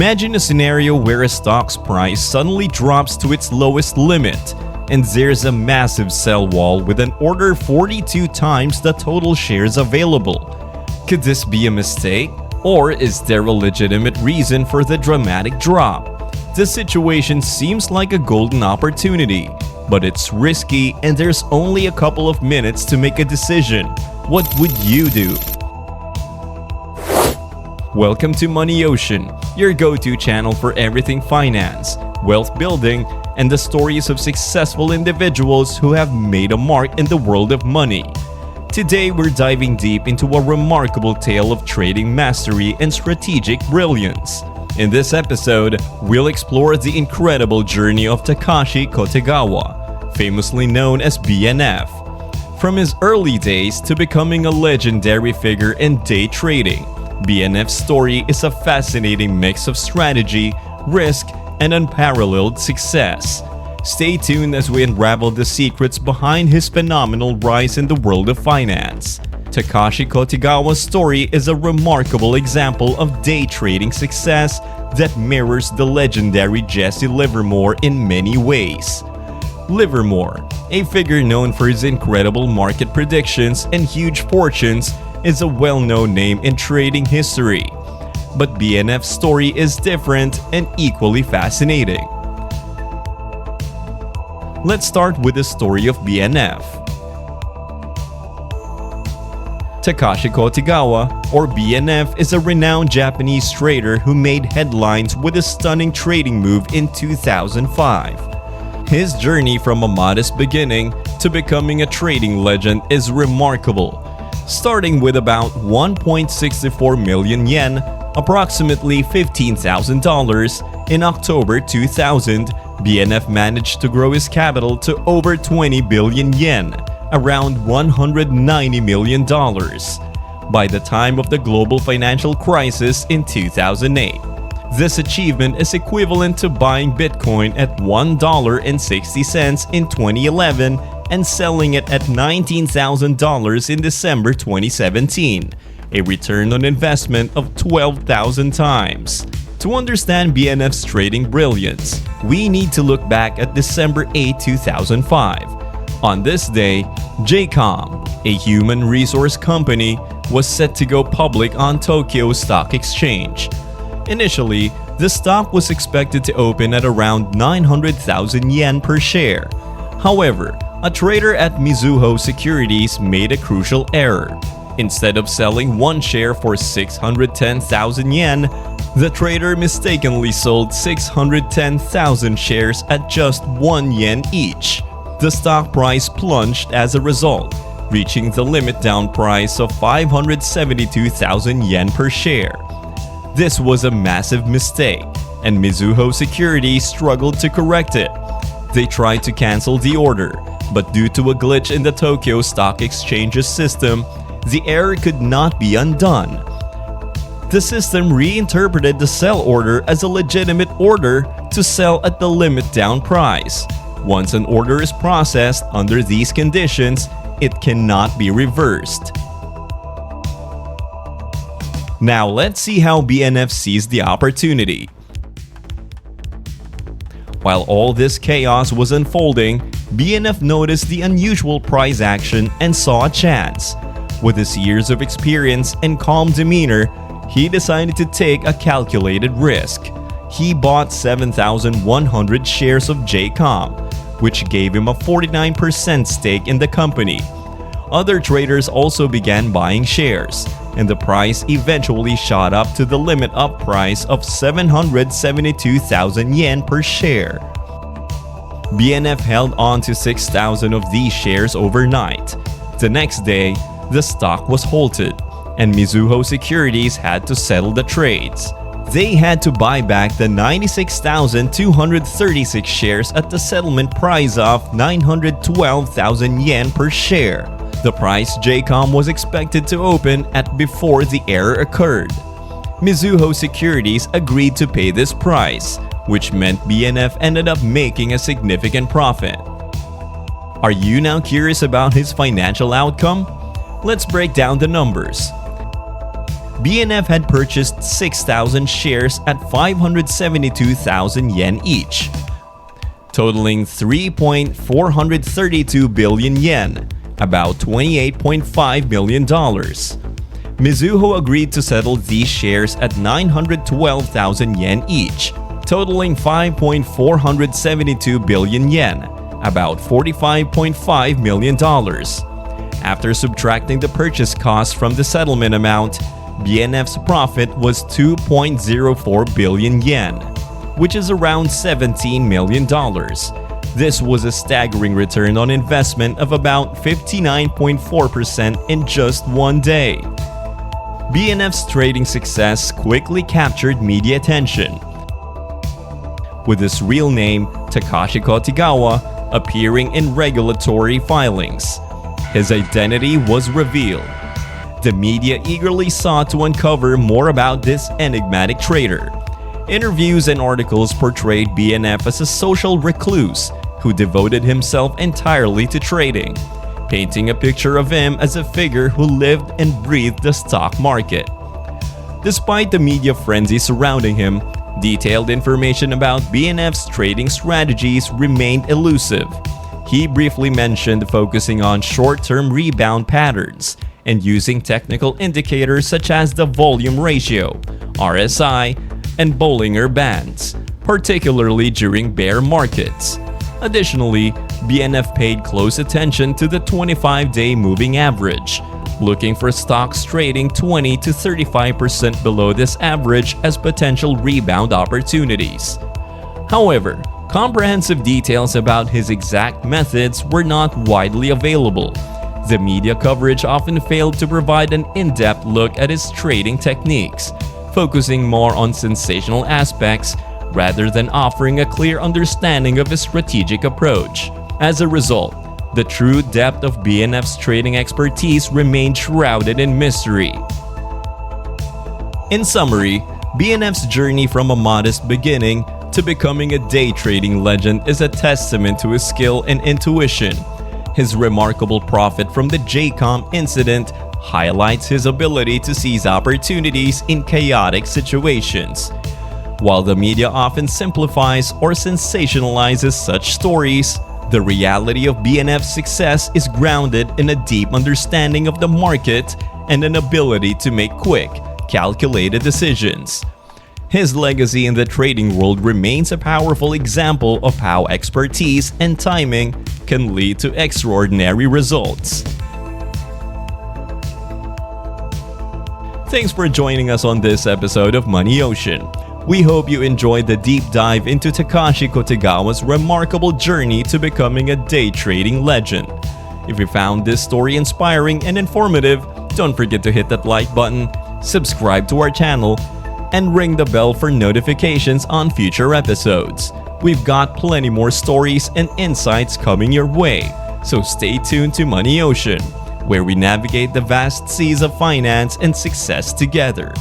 Imagine a scenario where a stock's price suddenly drops to its lowest limit, and there's a massive sell wall with an order 42 times the total shares available. Could this be a mistake? Or is there a legitimate reason for the dramatic drop? This situation seems like a golden opportunity, but it's risky and there's only a couple of minutes to make a decision. What would you do? Welcome to Money Ocean, your go-to channel for everything finance, wealth building, and the stories of successful individuals who have made a mark in the world of money. Today we're diving deep into a remarkable tale of trading mastery and strategic brilliance. In this episode, we'll explore the incredible journey of Takashi Kotegawa, famously known as BNF. From his early days to becoming a legendary figure in day trading, BNF's story is a fascinating mix of strategy, risk, and unparalleled success. Stay tuned as we unravel the secrets behind his phenomenal rise in the world of finance. Takashi Kotegawa's story is a remarkable example of day trading success that mirrors the legendary Jesse Livermore in many ways. Livermore, a figure known for his incredible market predictions and huge fortunes, is a well-known name in trading history. But BNF's story is different and equally fascinating. Let's start with the story of BNF. Takashi Kotegawa, or BNF, is a renowned Japanese trader who made headlines with a stunning trading move in 2005. His journey from a modest beginning to becoming a trading legend is remarkable. Starting with about 1.64 million yen, approximately $15,000, in October 2000, BNF managed to grow his capital to over 20 billion yen, around $190 million, by the time of the global financial crisis in 2008. This achievement is equivalent to buying Bitcoin at $1.60 in 2011 and selling it at $19,000 in December 2017, a return on investment of 12,000 times. To understand BNF's trading brilliance, we need to look back at December 8, 2005. On this day, JCOM, a human resource company, was set to go public on Tokyo Stock Exchange. Initially, the stock was expected to open at around 900,000 yen per share. However, a trader at Mizuho Securities made a crucial error. Instead of selling one share for 610,000 yen, the trader mistakenly sold 610,000 shares at just 1 yen each. The stock price plunged as a result, reaching the limit down price of 572,000 yen per share. This was a massive mistake, and Mizuho Securities struggled to correct it. They tried to cancel the order, but due to a glitch in the Tokyo Stock Exchange's system, the error could not be undone. The system reinterpreted the sell order as a legitimate order to sell at the limit down price. Once an order is processed under these conditions, it cannot be reversed. Now let's see how BNF seized the opportunity. While all this chaos was unfolding, BNF noticed the unusual price action and saw a chance. With his years of experience and calm demeanor, he decided to take a calculated risk. He bought 7,100 shares of JCOM, which gave him a 49% stake in the company. Other traders also began buying shares, and the price eventually shot up to the limit up price of 772,000 yen per share. BNF held on to 6,000 of these shares overnight. The next day, the stock was halted, and Mizuho Securities had to settle the trades. They had to buy back the 96,236 shares at the settlement price of 912,000 yen per share, the price JCOM was expected to open at before the error occurred. Mizuho Securities agreed to pay this price, which meant BNF ended up making a significant profit. Are you now curious about his financial outcome? Let's break down the numbers. BNF had purchased 6,000 shares at 572,000 yen each, totaling 3.432 billion yen, about $28.5 million. Mizuho agreed to settle these shares at 912,000 yen each, totaling 5.472 billion yen, about $45.5 million. After subtracting the purchase cost from the settlement amount, BNF's profit was 2.04 billion yen, which is around $17 million. This was a staggering return on investment of about 59.4% in just one day. BNF's trading success quickly captured media attention, with his real name, Takashi Kotigawa, appearing in regulatory filings. His identity was revealed. The media eagerly sought to uncover more about this enigmatic trader. Interviews and articles portrayed BNF as a social recluse who devoted himself entirely to trading, painting a picture of him as a figure who lived and breathed the stock market. Despite the media frenzy surrounding him, detailed information about BNF's trading strategies remained elusive. He briefly mentioned focusing on short-term rebound patterns and using technical indicators such as the volume ratio, RSI, and Bollinger Bands, particularly during bear markets. Additionally, BNF paid close attention to the 25-day moving average, looking for stocks trading 20 to 35% below this average as potential rebound opportunities. However, comprehensive details about his exact methods were not widely available. The media coverage often failed to provide an in-depth look at his trading techniques, focusing more on sensational aspects rather than offering a clear understanding of his strategic approach. As a result, the true depth of BNF's trading expertise remained shrouded in mystery. In summary, BNF's journey from a modest beginning to becoming a day trading legend is a testament to his skill and intuition. His remarkable profit from the JCOM incident highlights his ability to seize opportunities in chaotic situations. While the media often simplifies or sensationalizes such stories, the reality of BNF's success is grounded in a deep understanding of the market and an ability to make quick, calculated decisions. His legacy in the trading world remains a powerful example of how expertise and timing can lead to extraordinary results. Thanks for joining us on this episode of Money Ocean. We hope you enjoyed the deep dive into Takashi Kotigawa's remarkable journey to becoming a day trading legend. If you found this story inspiring and informative, don't forget to hit that like button, subscribe to our channel, and ring the bell for notifications on future episodes. We've got plenty more stories and insights coming your way, so stay tuned to Money Ocean, where we navigate the vast seas of finance and success together.